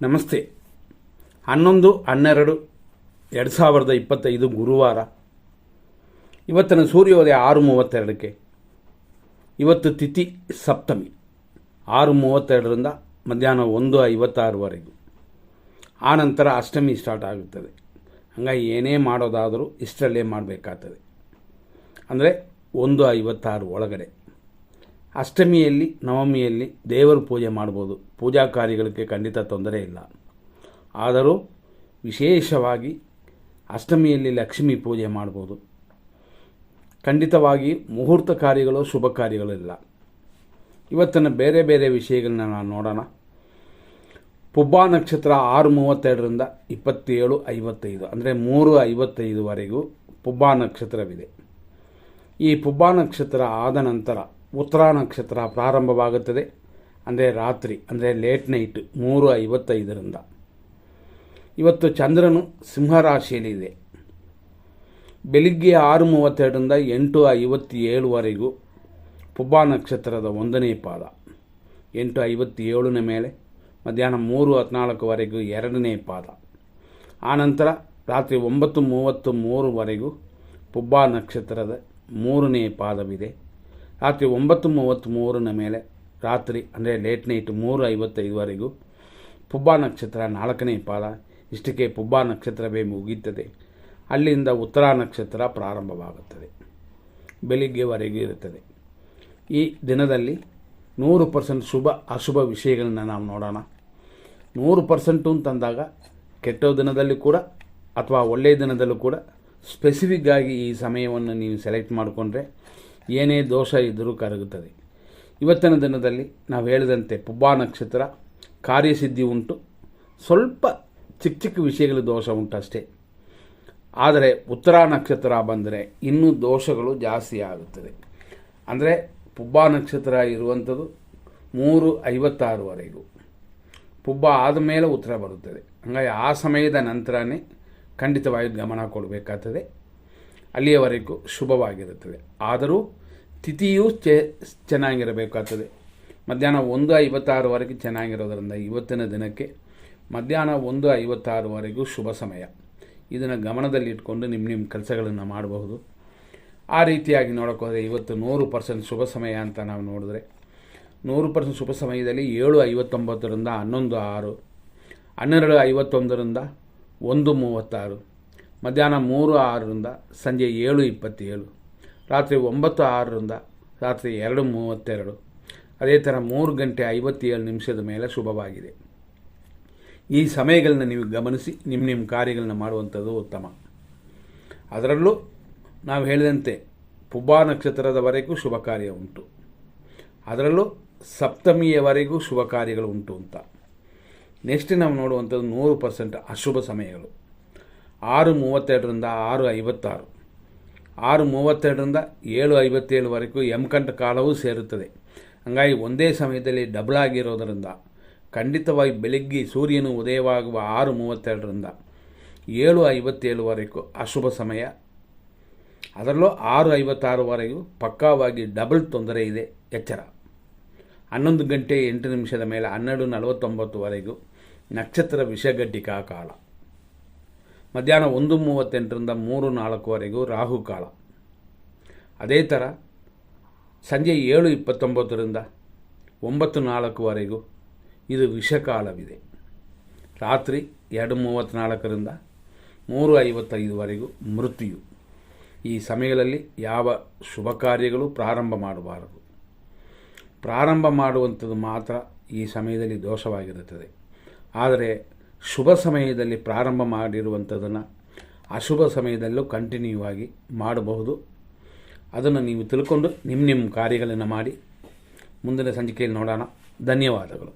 ನಮಸ್ತೆ. 11/12/2025 ಗುರುವಾರ. ಇವತ್ತಿನ ಸೂರ್ಯೋದಯ 6:32ಕ್ಕೆ. ಇವತ್ತು ತಿಥಿ ಸಪ್ತಮಿ 6:32ರಿಂದ ಮಧ್ಯಾಹ್ನ 1:56ವರೆಗೂ. ಆನಂತರ ಅಷ್ಟಮಿ ಸ್ಟಾರ್ಟ್ ಆಗುತ್ತದೆ. ಹಂಗಾಗಿ ಏನೇ ಮಾಡೋದಾದರೂ ಇಷ್ಟರಲ್ಲೇ ಮಾಡಬೇಕಾಗ್ತದೆ, ಅಂದರೆ 1:56 ಒಳಗಡೆ. ಅಷ್ಟಮಿಯಲ್ಲಿ ನವಮಿಯಲ್ಲಿ ದೇವರ ಪೂಜೆ ಮಾಡ್ಬೋದು, ಪೂಜಾ ಕಾರ್ಯಗಳಿಗೆ ಖಂಡಿತ ತೊಂದರೆ ಇಲ್ಲ. ಆದರೂ ವಿಶೇಷವಾಗಿ ಅಷ್ಟಮಿಯಲ್ಲಿ ಲಕ್ಷ್ಮೀ ಪೂಜೆ ಮಾಡ್ಬೋದು. ಖಂಡಿತವಾಗಿ ಮುಹೂರ್ತ ಕಾರ್ಯಗಳು ಶುಭ ಕಾರ್ಯಗಳಿಲ್ಲ. ಇವತ್ತಿನ ಬೇರೆ ಬೇರೆ ವಿಷಯಗಳನ್ನ ನಾವು ನೋಡೋಣ. ಪುಬ್ಬ ನಕ್ಷತ್ರ 6:32ರಿಂದ 27:55 ಅಂದರೆ 3:55ವರೆಗೂ ಪುಬ್ಬ ನಕ್ಷತ್ರವಿದೆ. ಈ ಪುಬ್ಬ ನಕ್ಷತ್ರ ಆದ ನಂತರ ಉತ್ತರ ನಕ್ಷತ್ರ ಪ್ರಾರಂಭವಾಗುತ್ತದೆ, ಅಂದರೆ ರಾತ್ರಿ, ಅಂದರೆ ಲೇಟ್ ನೈಟ್ 3:55ರಿಂದ. ಇವತ್ತು ಚಂದ್ರನು ಸಿಂಹರಾಶಿಯಲ್ಲಿದೆ. ಬೆಳಿಗ್ಗೆ 6:32ರಿಂದ 8:57ವರೆಗೂ ಪುಬ್ಬ ನಕ್ಷತ್ರದ 1ನೇ ಪಾದ. 8:57ನ ಮೇಲೆ ಮಧ್ಯಾಹ್ನ 3:14ವರೆಗೂ 2ನೇ ಪಾದ. ಆನಂತರ ರಾತ್ರಿ 9:33ವರೆಗೂ ಪುಬ್ಬ ನಕ್ಷತ್ರದ 3ನೇ ಪಾದವಿದೆ. ರಾತ್ರಿ 9:33ನ ಮೇಲೆ ರಾತ್ರಿ, ಅಂದರೆ ಲೇಟ್ ನೈಟ್ 3:55ವರೆಗೂ ಪುಬ್ಬ ನಕ್ಷತ್ರ 4ನೇ ಪಾದ. ಇಷ್ಟಕ್ಕೆ ಪುಬ್ಬ ನಕ್ಷತ್ರವೇ ಮುಗಿಯುತ್ತದೆ. ಅಲ್ಲಿಂದ ಉತ್ತರ ನಕ್ಷತ್ರ ಪ್ರಾರಂಭವಾಗುತ್ತದೆ, ಬೆಳಿಗ್ಗೆವರೆಗೂ ಇರುತ್ತದೆ. ಈ ದಿನದಲ್ಲಿ 100% ಶುಭ ಅಶುಭ ವಿಷಯಗಳನ್ನ ನಾವು ನೋಡೋಣ. 100% ಅಂತಂದಾಗ ಕೆಟ್ಟ ದಿನದಲ್ಲಿ ಕೂಡ ಅಥವಾ ಒಳ್ಳೆಯ ದಿನದಲ್ಲೂ ಕೂಡ ಸ್ಪೆಸಿಫಿಕ್ ಆಗಿ ಈ ಸಮಯವನ್ನು ನೀವು ಸೆಲೆಕ್ಟ್ ಮಾಡಿಕೊಂಡ್ರೆ ಏನೇ ದೋಷ ಇದ್ದರೂ ಕರಗುತ್ತದೆ. ಇವತ್ತಿನ ದಿನದಲ್ಲಿ ನಾವು ಹೇಳಿದಂತೆ ಪುಬ್ಬ ನಕ್ಷತ್ರ ಕಾರ್ಯಸಿದ್ಧಿ ಉಂಟು, ಸ್ವಲ್ಪ ಚಿಕ್ಕ ಚಿಕ್ಕ ವಿಷಯಗಳು ದೋಷ ಉಂಟು ಅಷ್ಟೇ. ಆದರೆ ಉತ್ತರ ನಕ್ಷತ್ರ ಬಂದರೆ ಇನ್ನೂ ದೋಷಗಳು ಜಾಸ್ತಿ ಆಗುತ್ತದೆ. ಅಂದರೆ ಪುಬ್ಬ ನಕ್ಷತ್ರ ಇರುವಂಥದ್ದು 3:56ವರೆಗೂ. ಪುಬ್ಬ ಆದಮೇಲೆ ಉತ್ತರ ಬರುತ್ತದೆ. ಹಾಗಾಗಿ ಆ ಸಮಯದ ನಂತರನೇ ಖಂಡಿತವಾಗಿ ಗಮನ ಕೊಡಬೇಕಾಗ್ತದೆ. ಅಲ್ಲಿಯವರೆಗೂ ಶುಭವಾಗಿರುತ್ತದೆ. ಆದರೂ ತಿಥಿಯೂ ಚೆನ್ನಾಗಿರಬೇಕಾಗ್ತದೆ. ಮಧ್ಯಾಹ್ನ 1:56ವರೆಗೆ ಚೆನ್ನಾಗಿರೋದರಿಂದ ಇವತ್ತಿನ ದಿನಕ್ಕೆ ಮಧ್ಯಾಹ್ನ 1:56ವರೆಗೂ ಶುಭ ಸಮಯ. ಇದನ್ನು ಗಮನದಲ್ಲಿಟ್ಕೊಂಡು ನಿಮ್ಮ ಕೆಲಸಗಳನ್ನು ಮಾಡಬಹುದು. ಆ ರೀತಿಯಾಗಿ ನೋಡೋಕ್ಕೋದ್ರೆ ಇವತ್ತು 100% ಶುಭ ಸಮಯ ಅಂತ ನಾವು ನೋಡಿದ್ರೆ 100% ಶುಭ ಸಮಯದಲ್ಲಿ 7:59ರಿಂದ 11:06, 12:51ರಿಂದ 1:36, ಮಧ್ಯಾಹ್ನ 3:06ರಿಂದ ಸಂಜೆ 7:27, ರಾತ್ರಿ 9:06ರಿಂದ ರಾತ್ರಿ 2:32, ಅದೇ ಥರ 3:57 ಮೇಲೆ ಶುಭವಾಗಿದೆ. ಈ ಸಮಯಗಳನ್ನ ನೀವು ಗಮನಿಸಿ ನಿಮ್ಮ ಕಾರ್ಯಗಳನ್ನ ಮಾಡುವಂಥದ್ದು ಉತ್ತಮ. ಅದರಲ್ಲೂ ನಾವು ಹೇಳಿದಂತೆ ಪುಬ್ಬ ನಕ್ಷತ್ರದವರೆಗೂ ಶುಭ ಕಾರ್ಯ ಉಂಟು, ಅದರಲ್ಲೂ ಸಪ್ತಮಿಯವರೆಗೂ ಶುಭ ಕಾರ್ಯಗಳು ಉಂಟು ಅಂತ. ನೆಕ್ಸ್ಟ್ ನಾವು ನೋಡುವಂಥದ್ದು 100% ಅಶುಭ ಸಮಯಗಳು. 6:32ರಿಂದ 6:56, 6:32ರಿಂದ 7:57ವರೆಗೂ ಯಮಕಂಠ ಕಾಲವೂ ಸೇರುತ್ತದೆ. ಹಾಗಾಗಿ ಒಂದೇ ಸಮಯದಲ್ಲಿ ಡಬಲ್ ಆಗಿರೋದರಿಂದ ಖಂಡಿತವಾಗಿ ಬೆಳಗ್ಗೆ ಸೂರ್ಯನು ಉದಯವಾಗುವ 6:32ರಿಂದ 7:57ವರೆಗೂ ಅಶುಭ ಸಮಯ. ಅದರಲ್ಲೂ 6:56ವರೆಗೂ ಪಕ್ಕಾವಾಗಿ ಡಬಲ್ ತೊಂದರೆ ಇದೆ, ಎಚ್ಚರ. 11:08 ಮೇಲೆ 12:49ವರೆಗೂ ನಕ್ಷತ್ರ ವಿಷಗಡ್ಡಿಕಾ ಕಾಲ. ಮಧ್ಯಾಹ್ನ 1:38ರಿಂದ 3:04ವರೆಗೂ ರಾಹುಕಾಲ. ಅದೇ ಥರ ಸಂಜೆ 7:29ರಿಂದ 9:04ವರೆಗೂ ಇದು ವಿಷಕಾಲವಿದೆ. ರಾತ್ರಿ 2:34ರಿಂದ 3:55ವರೆಗೂ ಮೃತ್ಯು. ಈ ಸಮಯಗಳಲ್ಲಿ ಯಾವ ಶುಭ ಕಾರ್ಯಗಳು ಪ್ರಾರಂಭ ಮಾಡಬಾರದು. ಪ್ರಾರಂಭ ಮಾಡುವಂಥದ್ದು ಮಾತ್ರ ಈ ಸಮಯದಲ್ಲಿ ದೋಷವಾಗಿರುತ್ತದೆ. ಆದರೆ ಶುಭ ಸಮಯದಲ್ಲಿ ಪ್ರಾರಂಭ ಮಾಡಿರುವಂಥದ್ದನ್ನು ಅಶುಭ ಸಮಯದಲ್ಲೂ ಕಂಟಿನ್ಯೂ ಆಗಿ ಮಾಡಬಹುದು. ಅದನ್ನು ನೀವು ತಿಳ್ಕೊಂಡು ನಿಮ್ಮ ಕಾರ್ಯಗಳನ್ನು ಮಾಡಿ ಮುಂದಿನ ಸಂಚಿಕೆಯಲ್ಲಿ ನೋಡೋಣ. ಧನ್ಯವಾದಗಳು.